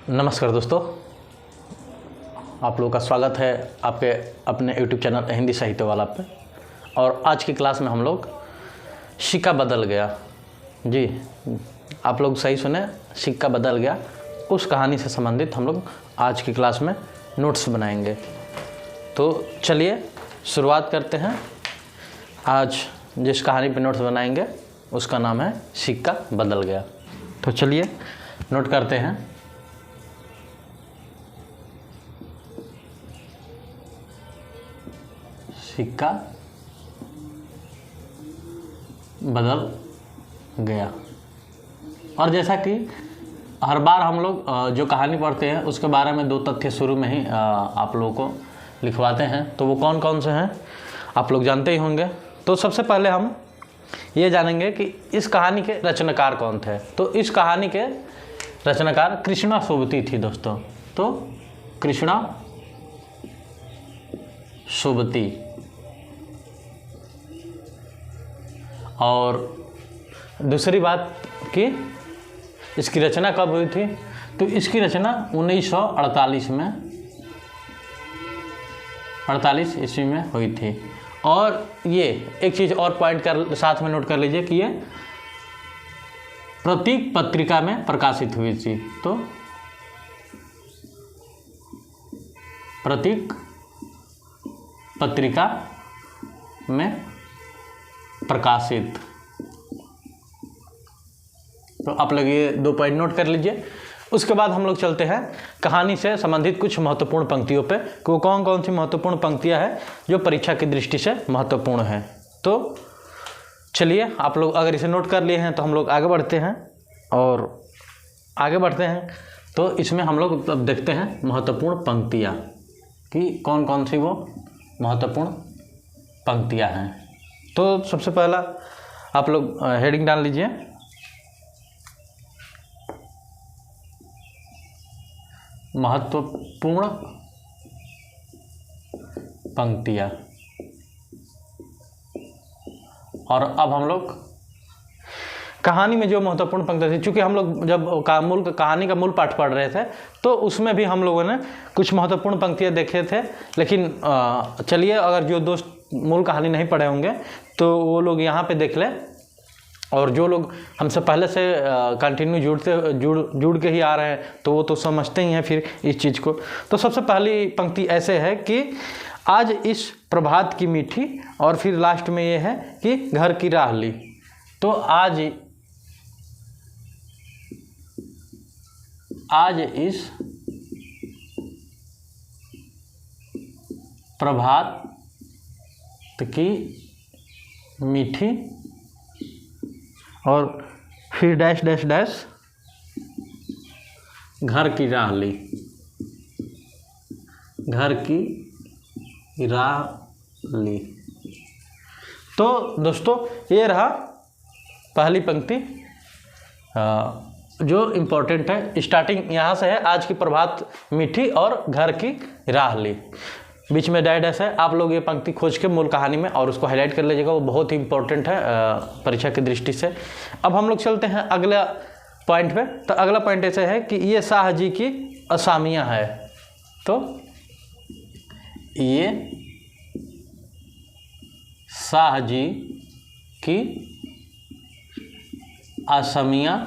नमस्कार दोस्तों, आप लोगों का स्वागत है आपके अपने YouTube चैनल हिंदी साहित्य वाला पे। और आज की क्लास में हम लोग सिक्का बदल गया, जी आप लोग सही सुने, सिक्का बदल गया, उस कहानी से संबंधित हम लोग आज की क्लास में नोट्स बनाएंगे। तो चलिए शुरुआत करते हैं। आज जिस कहानी पे नोट्स बनाएंगे उसका नाम है सिक्का बदल गया। तो चलिए नोट करते हैं। सिक्का बदल गया। और जैसा कि हर बार हम लोग जो कहानी पढ़ते हैं उसके बारे में दो तथ्य शुरू में ही आप लोगों को लिखवाते हैं। तो वो कौन कौन से हैं आप लोग जानते ही होंगे। तो सबसे पहले हम ये जानेंगे कि इस कहानी के रचनाकार कौन थे। तो इस कहानी के रचनाकार कृष्णा सोबती थी दोस्तों। तो कृष्णा सोबती। और दूसरी बात कि इसकी रचना कब हुई थी, तो इसकी रचना 1948 में 48 ईस्वी में हुई थी। और ये एक चीज़ और पॉइंट कर साथ में नोट कर लीजिए कि ये प्रतीक पत्रिका में प्रकाशित हुई थी। तो प्रतीक पत्रिका में प्रकाशित। तो आप लोग ये दो पॉइंट नोट कर लीजिए। उसके बाद हम लोग चलते हैं कहानी से संबंधित कुछ महत्वपूर्ण पंक्तियों पे कि वो कौन कौन सी महत्वपूर्ण पंक्तियां हैं जो परीक्षा की दृष्टि से महत्वपूर्ण हैं। तो चलिए आप लोग अगर इसे नोट कर लिए हैं तो हम लोग आगे बढ़ते हैं। और आगे बढ़ते हैं तो इसमें हम लोग अब देखते हैं महत्वपूर्ण पंक्तियाँ कि कौन कौन सी वो महत्वपूर्ण पंक्तियाँ हैं। तो सबसे पहला आप लोग हेडिंग डाल लीजिए, महत्वपूर्ण पंक्तियाँ। और अब हम लोग कहानी में जो महत्वपूर्ण पंक्ति थी, चूँकि हम लोग जब कहानी का मूल पाठ पढ़ रहे थे तो उसमें भी हम लोगों ने कुछ महत्वपूर्ण पंक्तियाँ देखे थे। लेकिन चलिए अगर जो दोस्त मूल कहानी नहीं पढ़े होंगे तो वो लोग यहाँ पे देख लें। और जो लोग हमसे पहले से कंटिन्यू जुड़ के ही आ रहे हैं तो वो तो समझते ही हैं फिर इस चीज़ को। तो सबसे पहली पंक्ति ऐसे है कि आज इस प्रभात की मीठी, और फिर लास्ट में ये है कि घर की राह ली। तो आज इस प्रभात की मीठी, और फिर डैश डैश डैश घर की राह ली। घर की राह ली। तो दोस्तों ये रहा पहली पंक्ति जो इम्पोर्टेंट है। स्टार्टिंग यहाँ से है, आज की प्रभात मीठी और घर की राह ली। बीच में डैश डैश है। आप लोग ये पंक्ति खोज के मूल कहानी में और उसको हाईलाइट कर लीजिएगा, वो बहुत ही इंपॉर्टेंट है परीक्षा की दृष्टि से। अब हम लोग चलते हैं अगला पॉइंट पे। तो अगला पॉइंट ऐसे है कि ये शाह जी की असामियाँ है। तो ये शाह जी की असामियाँ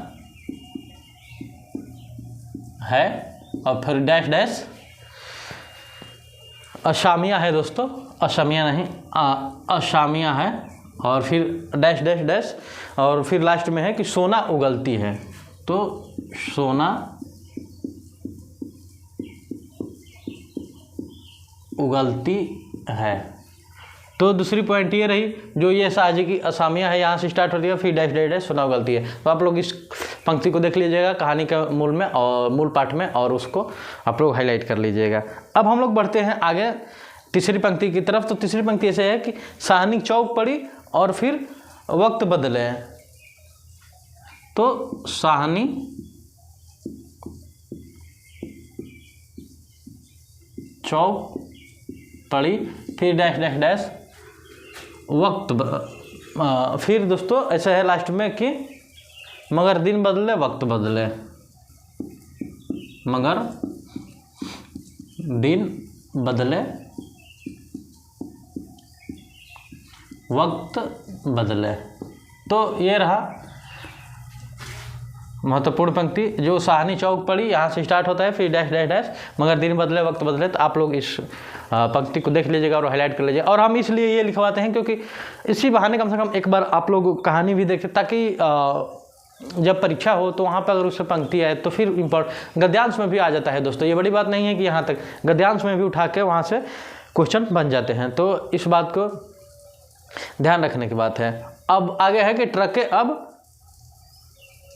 है, और फिर डैश डैश अशामियाँ है दोस्तों, अशामियाँ नहीं अशामियाँ है। और फिर डैश डैश डैश, और फिर लास्ट में है कि सोना उगलती है। तो सोना उगलती है। तो दूसरी पॉइंट ये रही, जो ये शाहजी की असामियाँ है यहाँ से स्टार्ट होती है, फिर डैश डैश डैश सोना उगलती है। तो आप लोग इस पंक्ति को देख लीजिएगा कहानी का मूल में और मूल पाठ में, और उसको आप लोग हाईलाइट कर लीजिएगा। अब हम लोग बढ़ते हैं आगे तीसरी पंक्ति की तरफ। तो तीसरी पंक्ति ऐसे है कि साहनी चौक पड़ी और फिर वक्त बदले। तो साहनी चौक पड़ी, फिर डैश डैश डैश वक्त। फिर दोस्तों ऐसा है लास्ट में कि मगर दिन बदले वक्त बदले, मगर दिन बदले वक्त बदले। तो ये रहा महत्वपूर्ण पंक्ति जो साहनी चौक पड़ी, यहाँ से स्टार्ट होता है, फिर डैश डैश डैश, मगर दिन बदले वक्त बदले। तो आप लोग इस पंक्ति को देख लीजिएगा और हाईलाइट कर लीजिएगा। और हम इसलिए ये लिखवाते हैं क्योंकि इसी बहाने कम से कम एक बार आप लोग कहानी भी देखें, ताकि जब परीक्षा हो तो वहाँ पर अगर उससे पंक्ति आए तो फिर गद्यांश में भी आ जाता है दोस्तों। ये बड़ी बात नहीं है कि यहाँ तक, गद्यांश में भी उठा के वहाँ से क्वेश्चन बन जाते हैं। तो इस बात को ध्यान रखने की बात है। अब आगे है कि ट्रकें अब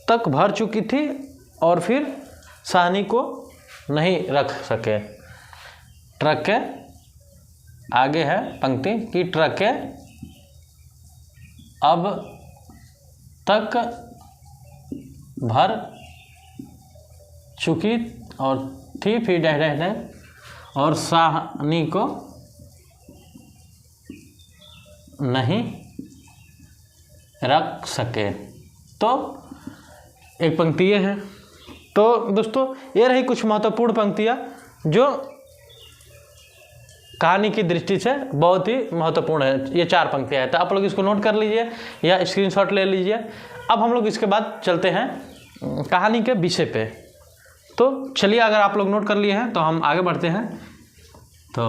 तक भर चुकी थी और फिर साहनी को नहीं रख सके। ट्रकें, आगे है पंक्ति कि ट्रकें अब तक भर चुकी और थी, फिर डैश डैश डैश, और साहनी को नहीं रख सके। तो एक पंक्ति ये है। तो दोस्तों ये रही कुछ महत्वपूर्ण पंक्तियाँ जो कहानी की दृष्टि से बहुत ही महत्वपूर्ण है। ये 4 पंक्तियाँ हैं, तो आप लोग इसको नोट कर लीजिए या स्क्रीनशॉट ले लीजिए। अब हम लोग इसके बाद चलते हैं कहानी के विषय पे। तो चलिए, अगर आप लोग नोट कर लिए हैं तो हम आगे बढ़ते हैं। तो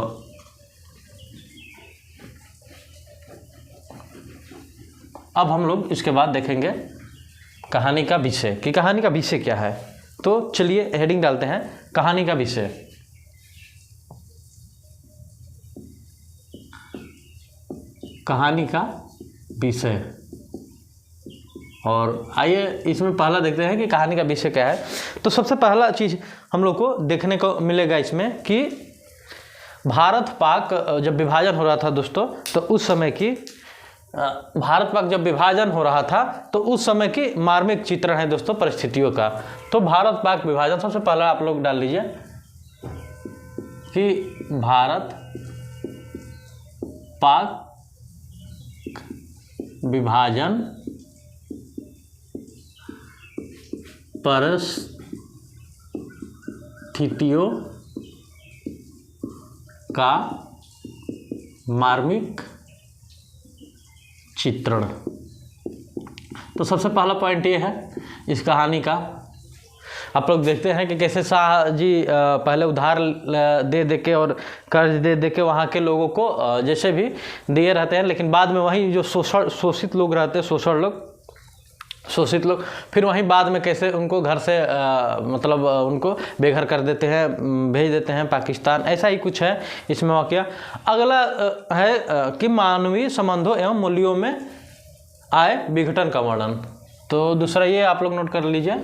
अब हम लोग इसके बाद देखेंगे कहानी का विषय, कि कहानी का विषय क्या है। तो चलिए हेडिंग डालते हैं, कहानी का विषय। कहानी का विषय। और आइए इसमें पहला देखते हैं कि कहानी का विषय क्या है। तो सबसे पहला चीज़ हम लोग को देखने को मिलेगा इसमें कि भारत पाक जब विभाजन हो रहा था दोस्तों, तो उस समय की भारत पाक जब विभाजन हो रहा था तो उस समय की मार्मिक चित्रण है दोस्तों परिस्थितियों का। तो भारत पाक विभाजन, सबसे पहला आप लोग डाल लीजिए कि भारत पाक विभाजन परिस्थितियों का मार्मिक चित्रण। तो सबसे पहला पॉइंट ये है इस कहानी का। आप लोग देखते हैं कि कैसे शाह जी पहले उधार दे दे के और कर्ज दे दे के वहाँ के लोगों को जैसे भी दिए रहते हैं, लेकिन बाद में वही जो शोषित लोग रहते हैं, शोषित लोग फिर वहीं बाद में कैसे उनको घर से मतलब उनको बेघर कर देते हैं, भेज देते हैं पाकिस्तान। ऐसा ही कुछ है इसमें वाकया। अगला है कि मानवीय संबंधों एवं मूल्यों में आए विघटन का वर्णन। तो दूसरा ये आप लोग नोट कर लीजिए,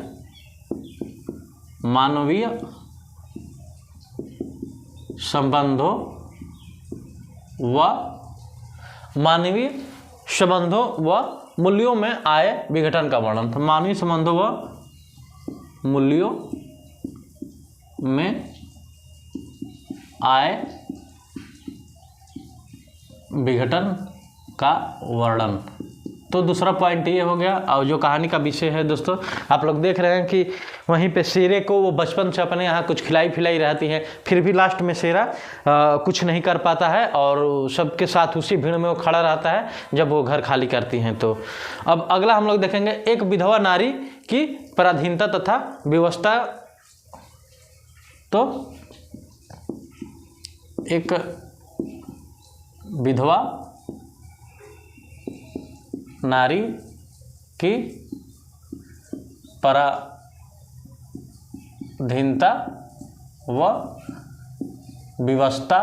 मानवीय संबंधों व मूल्यों में आए विघटन का वर्णन। तो मानवीय संबंधों व मूल्यों में आए विघटन का वर्णन। तो दूसरा पॉइंट ये हो गया। और जो कहानी का विषय है दोस्तों, आप लोग देख रहे हैं कि वहीं पे शेरे को वो बचपन से अपने यहाँ कुछ खिलाई पिलाई रहती है, फिर भी लास्ट में शेरा कुछ नहीं कर पाता है और सबके साथ उसी भीड़ में वो खड़ा रहता है जब वो घर खाली करती हैं। तो अब अगला हम लोग देखेंगे एक विधवा नारी की पराधीनता तथा व्यवस्था। तो एक विधवा नारी की पराधीनता व व्यवस्था।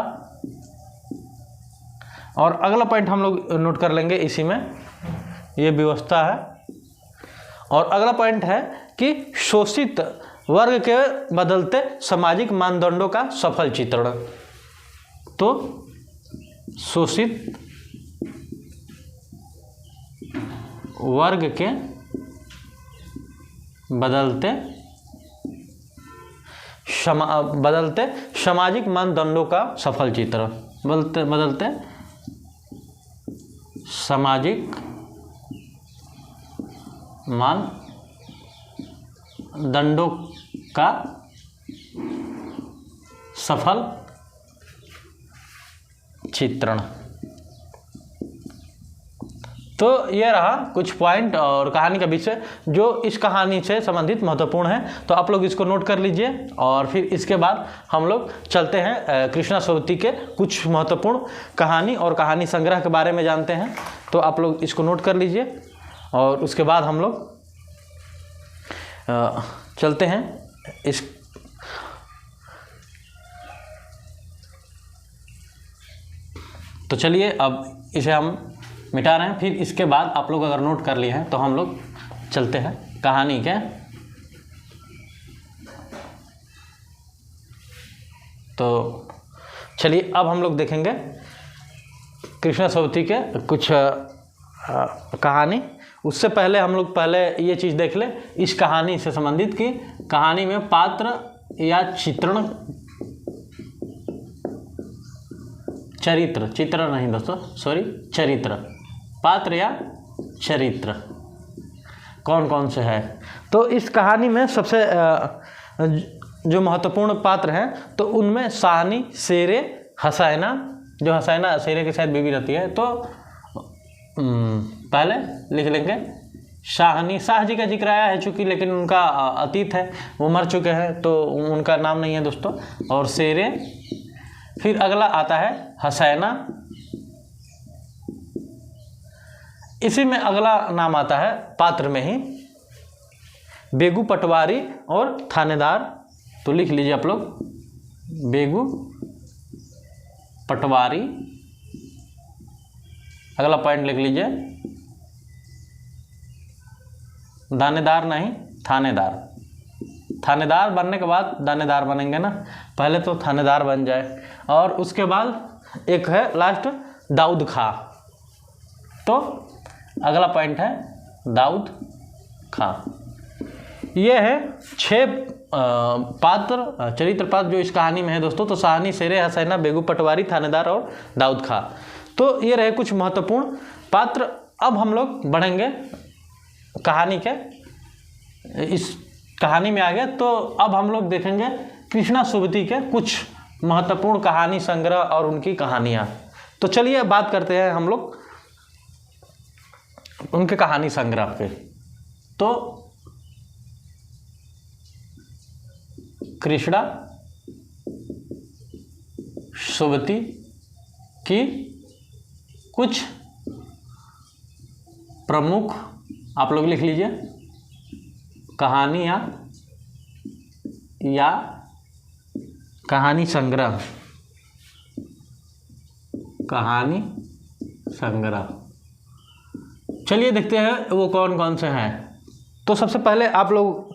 और अगला पॉइंट हम लोग नोट कर लेंगे इसी में, ये व्यवस्था है। और अगला पॉइंट है कि शोषित वर्ग के बदलते सामाजिक मानदंडों का सफल चित्रण। तो शोषित वर्ग के बदलते सामाजिक मानदंडों का सफल चित्रण। बदलते सामाजिक मानदंडों का सफल चित्रण। तो ये रहा कुछ पॉइंट और कहानी का विषय जो इस कहानी से संबंधित महत्वपूर्ण है। तो आप लोग इसको नोट कर लीजिए और फिर इसके बाद हम लोग चलते हैं कृष्णा सोबती के कुछ महत्वपूर्ण कहानी और कहानी संग्रह के बारे में जानते हैं। तो आप लोग इसको नोट कर लीजिए और उसके बाद हम लोग चलते हैं इस तो चलिए अब इसे हम मिटा रहे हैं। फिर इसके बाद आप लोग अगर नोट कर लिए हैं तो हम लोग चलते हैं कहानी के। तो चलिए अब हम लोग देखेंगे कृष्णा सोबती के कुछ कहानी। उससे पहले हम लोग ये चीज़ देख ले इस कहानी से संबंधित कि कहानी में पात्र या चित्र नहीं दोस्तों, सॉरी, चरित्र, पात्र या चरित्र कौन कौन से है। तो इस कहानी में सबसे जो महत्वपूर्ण पात्र हैं तो उनमें साहनी, शेरे, हसैना, जो हसैना शेरे के साथ बीवी रहती है। तो पहले लिख लेंगे शाहनी। शाह जी का जिक्र आया है चूँकि, लेकिन उनका अतीत है, वो मर चुके हैं तो उनका नाम नहीं है दोस्तों। और शेरे, फिर अगला आता है हसैना, इसी में अगला नाम आता है पात्र में ही बेगू, पटवारी और थानेदार। तो लिख लीजिए आप लोग बेगू, पटवारी। अगला पॉइंट लिख लीजिए दानेदार नहीं, थानेदार। थानेदार बनने के बाद दानेदार बनेंगे ना, पहले तो थानेदार बन जाए। और उसके बाद एक है लास्ट दाऊद खां। तो अगला पॉइंट है दाऊद खां। ये है 6 पात्र, चरित्र पात्र जो इस कहानी में है दोस्तों। तो साहनी, शेरे, हसैना, बेगू, पटवारी, थानेदार और दाऊद खां। तो ये रहे कुछ महत्वपूर्ण पात्र। अब हम लोग बढ़ेंगे कहानी के इस कहानी में आगे। तो अब हम लोग देखेंगे कृष्णा सोबती के कुछ महत्वपूर्ण कहानी संग्रह और उनकी कहानियाँ। तो चलिए बात करते हैं हम लोग उनके कहानी संग्रह पे। तो कृष्णा सोबती की कुछ प्रमुख, आप लोग लिख लीजिए, कहानियाँ या कहानी संग्रह। कहानी संग्रह चलिए देखते हैं वो कौन कौन से हैं। तो सबसे पहले आप लोग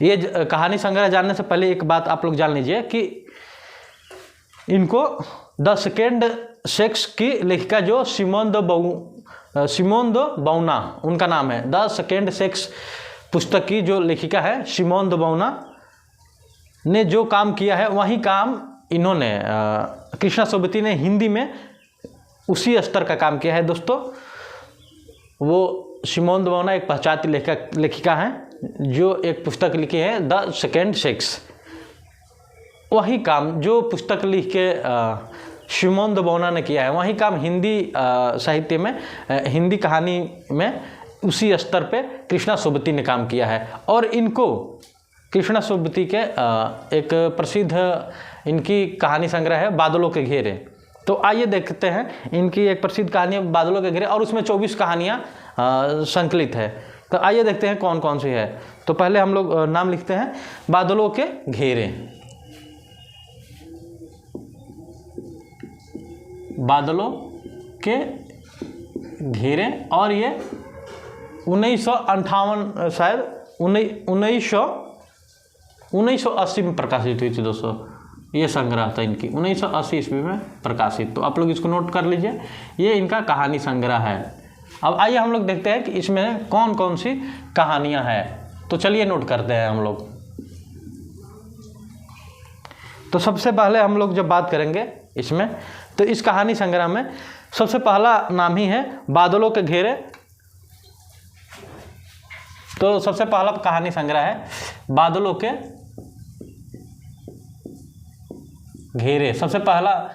ये कहानी संग्रह जानने से पहले एक बात आप लोग जान लीजिए कि इनको द सेकेंड सेक्स की लेखिका जो सिमोन दो बौना उनका नाम है। द सेकेंड सेक्स पुस्तक की जो लेखिका है सिमोन दो बौना ने जो काम किया है वही काम इन्होंने कृष्णा सोबती ने हिंदी में उसी स्तर का काम किया है दोस्तों। वो सिमोन दो बौना एक पाश्चात्य लेखिका हैं जो एक पुस्तक लिखी है द सेकेंड सेक्स। वही काम जो पुस्तक लिख के सिमोन दो बौना ने किया है वही काम हिंदी साहित्य में, हिंदी कहानी में उसी स्तर पे कृष्णा सोबती ने काम किया है। और इनको कृष्णा सोबती के एक प्रसिद्ध इनकी कहानी संग्रह है बादलों के घेरे। तो आइए देखते हैं इनकी एक प्रसिद्ध कहानी है बादलों के घेरे और उसमें 24 कहानियाँ संकलित है। तो आइए देखते हैं कौन कौन सी है। तो पहले हम लोग नाम लिखते हैं बादलों के घेरे। बादलों के घेरे और ये 1958 शायद 1980 में प्रकाशित हुई थी दोस्तों। ये संग्रह था इनकी 1980 ईस्वी में प्रकाशित। तो आप लोग इसको नोट कर लीजिए, ये इनका कहानी संग्रह है। अब आइए हम लोग देखते हैं कि इसमें कौन कौन सी कहानियां हैं। तो चलिए नोट करते हैं हम लोग। तो सबसे पहले हम लोग जब बात करेंगे इसमें, तो इस कहानी संग्रह में सबसे पहला नाम ही है बादलों के घेरे। तो सबसे पहला कहानी संग्रह है बादलों के घेरे, सबसे पहला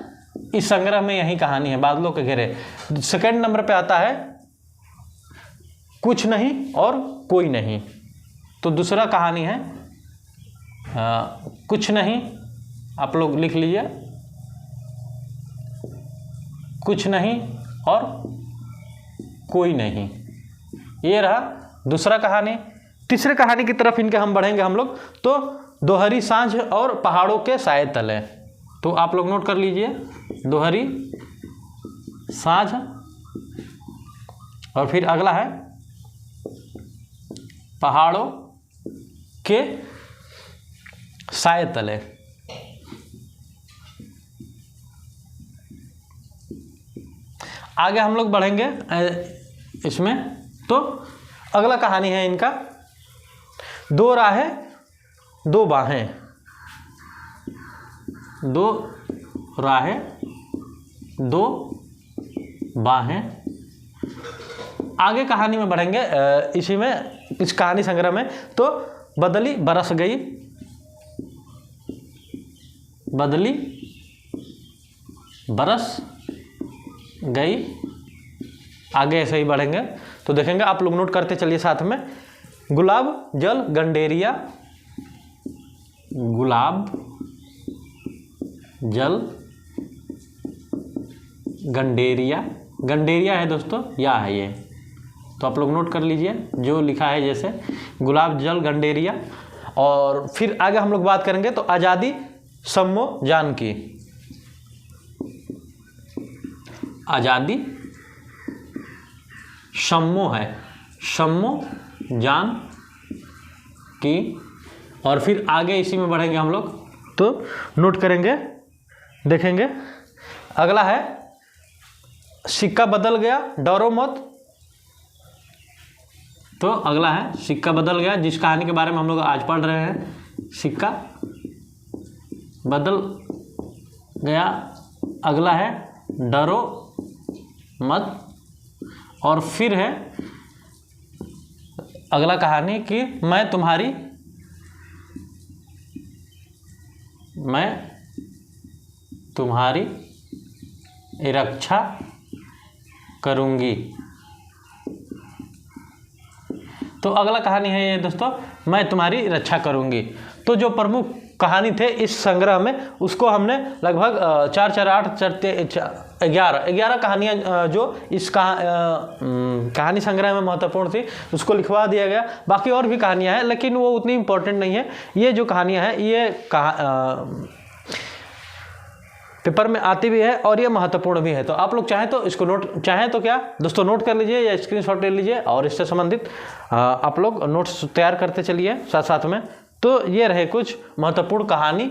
इस संग्रह में यही कहानी है, बादलों के घेरे। सेकंड नंबर पे आता है कुछ नहीं और कोई नहीं। तो दूसरा कहानी है कुछ नहीं, आप लोग लिख लीजिए, कुछ नहीं और कोई नहीं, ये रहा दूसरा कहानी। तीसरे कहानी की तरफ इनके हम बढ़ेंगे हम लोग, तो दोहरी सांझ और पहाड़ों के साए तले। तो आप लोग नोट कर लीजिए, दोहरी सांझ और फिर अगला है पहाड़ों के साए तले। आगे हम लोग बढ़ेंगे इसमें, तो अगला कहानी है इनका दो राहें दो बाहें। दो राहें दो बाहें। आगे कहानी में बढ़ेंगे इसी में, इस कहानी संग्रह में। तो बदली बरस गई, बदली बरस गई। आगे ऐसे ही बढ़ेंगे तो देखेंगे, आप लोग नोट करते चलिए साथ में। गुलाब जल गंडेरिया, गुलाब जल गंडेरिया। गंडेरिया है दोस्तों, या है ये, तो आप लोग नोट कर लीजिए जो लिखा है, जैसे गुलाब जल गंडेरिया। और फिर आगे हम लोग बात करेंगे तो आज़ादी सम्मो जान की, आज़ादी सम्मो है, सम्मो जान की। और फिर आगे इसी में बढ़ेंगे हम लोग, तो नोट करेंगे, देखेंगे। अगला है सिक्का बदल गया डरो मत। तो अगला है सिक्का बदल गया, जिस कहानी के बारे में हम लोग आज पढ़ रहे हैं, सिक्का बदल गया। अगला है डरो मत। और फिर है अगला कहानी कि मैं तुम्हारी रक्षा करूंगी। तो अगला कहानी है ये दोस्तों, मैं तुम्हारी रक्षा करूंगी। तो जो प्रमुख कहानी थे इस संग्रह में, उसको हमने लगभग 4 4 8 11 कहानियाँ जो इस कहानी संग्रह में महत्वपूर्ण थी उसको लिखवा दिया गया। बाकी और भी कहानियाँ हैं, लेकिन वो उतनी इम्पोर्टेंट नहीं है। ये जो कहानियाँ हैं ये पेपर में आती भी है और ये महत्वपूर्ण भी है। तो आप लोग चाहें तो इसको चाहें तो क्या दोस्तों नोट कर लीजिए या स्क्रीनशॉट ले लीजिए, और इससे संबंधित आप लोग नोट्स तैयार करते चलिए साथ साथ में। तो ये रहे कुछ महत्वपूर्ण कहानी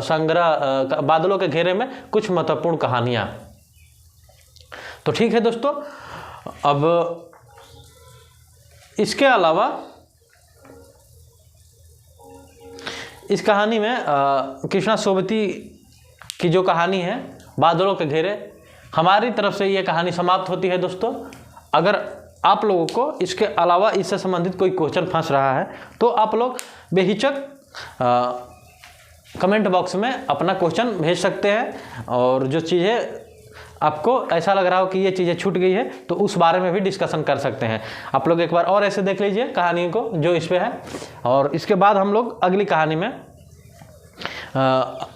संग्रह बादलों के घेरे में, कुछ महत्वपूर्ण कहानियाँ। तो ठीक है दोस्तों, अब इसके अलावा इस कहानी में कृष्णा सोबती की जो कहानी है बादलों के घेरे, हमारी तरफ से ये कहानी समाप्त होती है दोस्तों। अगर आप लोगों को इसके अलावा इससे संबंधित कोई क्वेश्चन फंस रहा है तो आप लोग बेहिचक कमेंट बॉक्स में अपना क्वेश्चन भेज सकते हैं, और जो चीज़ें आपको ऐसा लग रहा हो कि ये चीज़ें छूट गई है तो उस बारे में भी डिस्कशन कर सकते हैं। आप लोग एक बार और ऐसे देख लीजिए कहानी को जो इस पे है, और इसके बाद हम लोग अगली कहानी में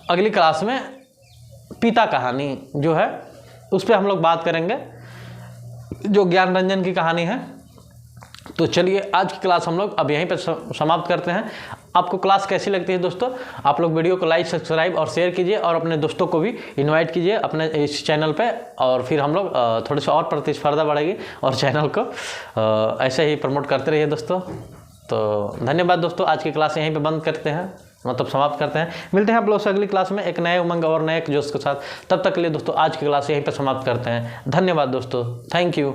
अगली क्लास में पिता कहानी जो है उस पर हम लोग बात करेंगे, जो ज्ञान रंजन की कहानी है। तो चलिए आज की क्लास हम लोग अब यहीं पर समाप्त करते हैं। आपको क्लास कैसी लगती है दोस्तों, आप लोग वीडियो को लाइक सब्सक्राइब और शेयर कीजिए, और अपने दोस्तों को भी इनवाइट कीजिए अपने इस चैनल पे, और फिर हम लोग थोड़ी सी और प्रतिस्पर्धा बढ़ेगी और चैनल को ऐसे ही प्रमोट करते रहिए दोस्तों। तो धन्यवाद दोस्तों, आज की क्लास यहीं पे बंद करते हैं, मतलब समाप्त करते हैं। मिलते हैं आप लोग से अगली क्लास में एक नए उमंग और नए जोश के साथ। तब तक के लिए दोस्तों आज की क्लास यहीं पे समाप्त करते हैं। धन्यवाद दोस्तों, थैंक यू।